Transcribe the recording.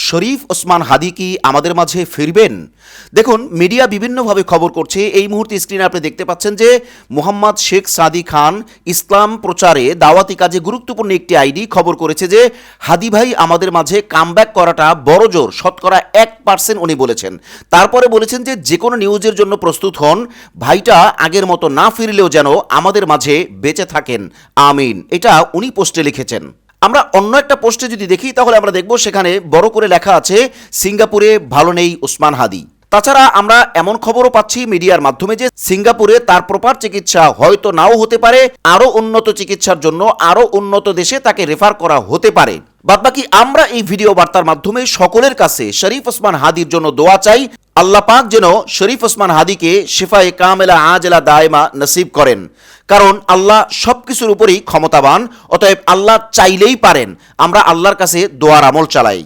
শরীফ ওসমান হাদি কি আমাদের মাঝে ফিরবেন? দেখুন, মিডিয়া বিভিন্নভাবে খবর করছে। এই মুহূর্তে স্ক্রিনে আপনি দেখতে পাচ্ছেন যে মোহাম্মদ শেখ সাদি খান ইসলাম প্রচারে দাওয়াতি কাজে গুরুত্বপূর্ণ একটি আইডি খবর করেছে যে হাদি ভাই আমাদের মাঝে কামব্যাক করাটা বড় জোর, শতকরা 1% উনি বলেছেন। তারপরে বলেছেন যে যে কোনো নিউজের জন্য প্রস্তুত হন, ভাইটা আগের মতো না ফিরলেও যেন আমাদের মাঝে বেঁচে থাকেন, আমিন। এটা উনি পোস্টে লিখেছেন। আমরা অন্য একটা পোস্টে যদি দেখি তাহলে আমরা দেখব সেখানে বড় করে লেখা আছে সিঙ্গাপুরে ভালো নেই ওসমান হাদি। তাছাড়া আমরা এমন খবরও পাচ্ছি মিডিয়ার মাধ্যমে যে সিঙ্গাপুরে তার প্রপার চিকিৎসা হয়তো নাও হতে পারে, আরও উন্নত চিকিৎসার জন্য আরও উন্নত দেশে তাকে রেফার করা হতে পারে। বাদবাকি আমরা এই ভিডিও বার্তার মাধ্যমে সকলের কাছে শরীফ ওসমান হাদির জন্য দোয়া চাই। আল্লাহ পাক যেন শরীফ ওসমান হাদিকে শিফায়ে কামেলা আজলা দায়মা নসিব করেন, কারণ আল্লাহ সবকিছুর উপরেই ক্ষমতাবান। অতএব আল্লাহ চাইলেই পারেন। আমরা আল্লাহর কাছে দোয়ার আমল চালাই।